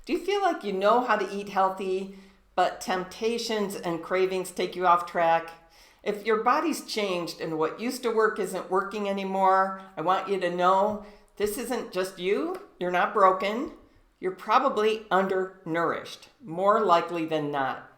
Do you feel like you know how to eat healthy, but temptations and cravings take you off track? If your body's changed and what used to work isn't working anymore, I want you to know this isn't just you. You're not broken. You're probably undernourished, more likely than not.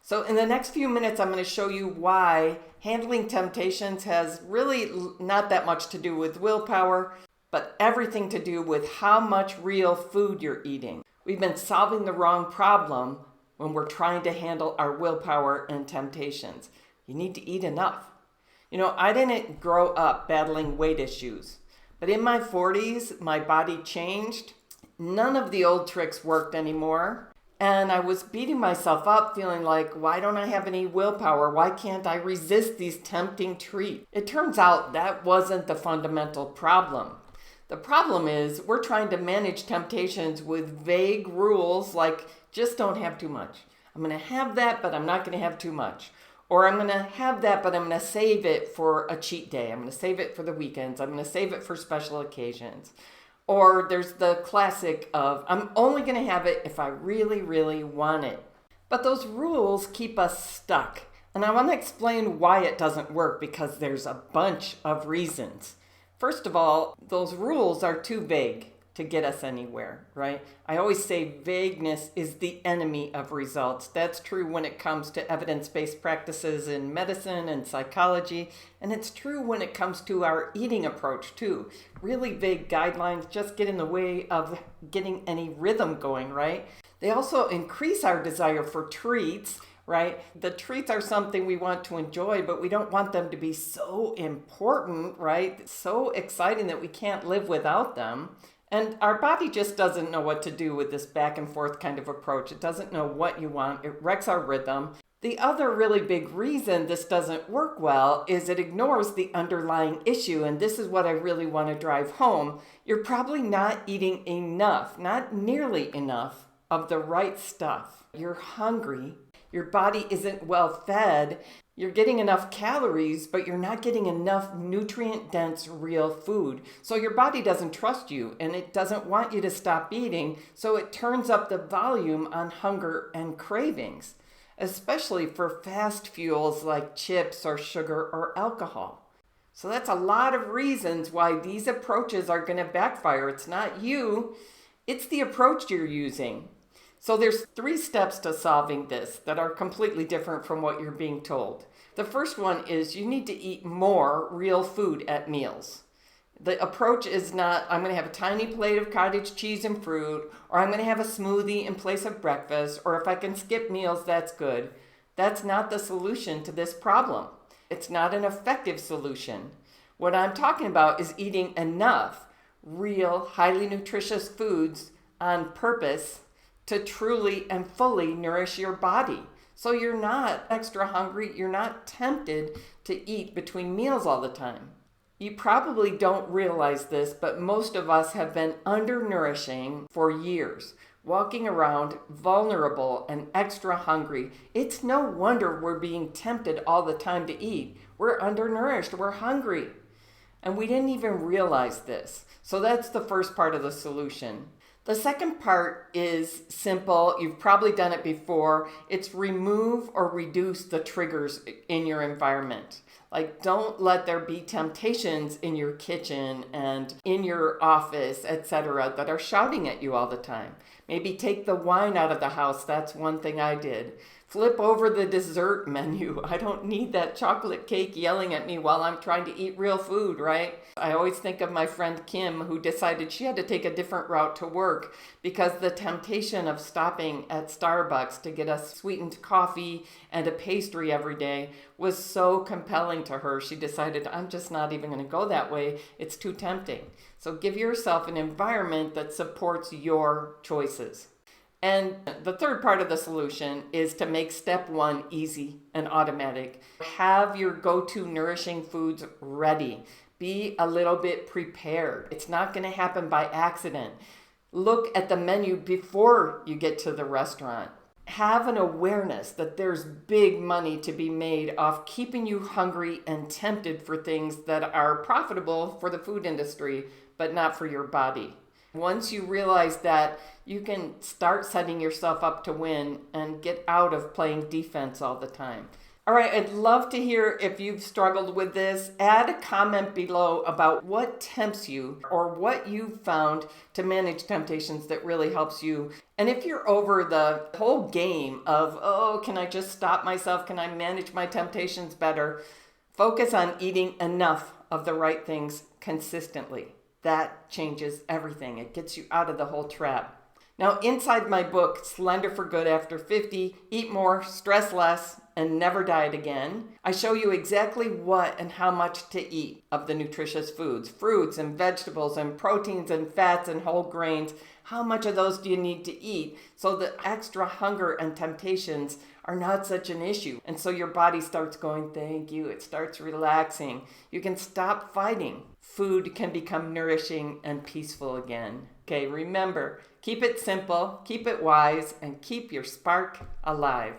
So in the next few minutes, I'm going to show you why handling temptations has really not that much to do with willpower, but everything to do with how much real food you're eating. We've been solving the wrong problem when we're trying to handle our willpower and temptations. You need to eat enough. I didn't grow up battling weight issues, but in my 40s, my body changed. None of the old tricks worked anymore. And I was beating myself up, feeling like, why don't I have any willpower? Why can't I resist these tempting treats? It turns out that wasn't the fundamental problem. The problem is we're trying to manage temptations with vague rules like just don't have too much. I'm going to have that, but I'm not going to have too much. Or I'm going to have that, but I'm going to save it for a cheat day. I'm going to save it for the weekends. I'm going to save it for special occasions. Or there's the classic of, I'm only going to have it if I really, really want it. But those rules keep us stuck. And I want to explain why it doesn't work because there's a bunch of reasons. First of all, those rules are too vague to get us anywhere, right? I always say vagueness is the enemy of results. That's true when it comes to evidence-based practices in medicine and psychology, and it's true when it comes to our eating approach too. Really vague guidelines just get in the way of getting any rhythm going, right? They also increase our desire for treats, right? The treats are something we want to enjoy, but we don't want them to be so important, right? So exciting that we can't live without them. And our body just doesn't know what to do with this back and forth kind of approach. It doesn't know what you want. It wrecks our rhythm. The other really big reason this doesn't work well is it ignores the underlying issue. And this is what I really want to drive home. You're probably not eating enough, not nearly enough of the right stuff. You're hungry. Your body isn't well fed. You're getting enough calories, but you're not getting enough nutrient-dense real food. So your body doesn't trust you and it doesn't want you to stop eating. So it turns up the volume on hunger and cravings, especially for fast fuels like chips or sugar or alcohol. So that's a lot of reasons why these approaches are going to backfire. It's not you, it's the approach you're using. So there's 3 steps to solving this that are completely different from what you're being told. The first one is you need to eat more real food at meals. The approach is not, I'm going to have a tiny plate of cottage cheese and fruit, or I'm going to have a smoothie in place of breakfast, or if I can skip meals, that's good. That's not the solution to this problem. It's not an effective solution. What I'm talking about is eating enough real, highly nutritious foods on purpose to truly and fully nourish your body. So you're not extra hungry, you're not tempted to eat between meals all the time. You probably don't realize this, but most of us have been undernourishing for years, walking around vulnerable and extra hungry. It's no wonder we're being tempted all the time to eat. We're undernourished, we're hungry. And we didn't even realize this. So that's the first part of the solution. The second part is simple. You've probably done it before. It's remove or reduce the triggers in your environment. Like, don't let there be temptations in your kitchen and in your office, etc., that are shouting at you all the time. Maybe take the wine out of the house. That's one thing I did. Flip over the dessert menu. I don't need that chocolate cake yelling at me while I'm trying to eat real food, right? I always think of my friend Kim, who decided she had to take a different route to work because the temptation of stopping at Starbucks to get a sweetened coffee and a pastry every day was so compelling to her. She decided, I'm just not even going to go that way. It's too tempting. So give yourself an environment that supports your choices. And the third part of the solution is to make step 1 easy and automatic. Have your go-to nourishing foods ready. Be a little bit prepared. It's not going to happen by accident. Look at the menu before you get to the restaurant. Have an awareness that there's big money to be made off keeping you hungry and tempted for things that are profitable for the food industry, but not for your body. Once you realize that, you can start setting yourself up to win and get out of playing defense all the time. All right, I'd love to hear if you've struggled with this. Add a comment below about what tempts you or what you've found to manage temptations that really helps you. And if you're over the whole game of, oh, can I just stop myself? Can I manage my temptations better? Focus on eating enough of the right things consistently. That changes everything. It gets you out of the whole trap. Now, inside my book, Slender for Good After 50, Eat More, Stress Less, and Never Diet Again, I show you exactly what and how much to eat of the nutritious foods, fruits and vegetables and proteins and fats and whole grains. How much of those do you need to eat so that extra hunger and temptations are not such an issue? And so your body starts going, thank you. It starts relaxing. You can stop fighting. Food can become nourishing and peaceful again. Okay, remember, keep it simple, keep it wise, and keep your spark alive.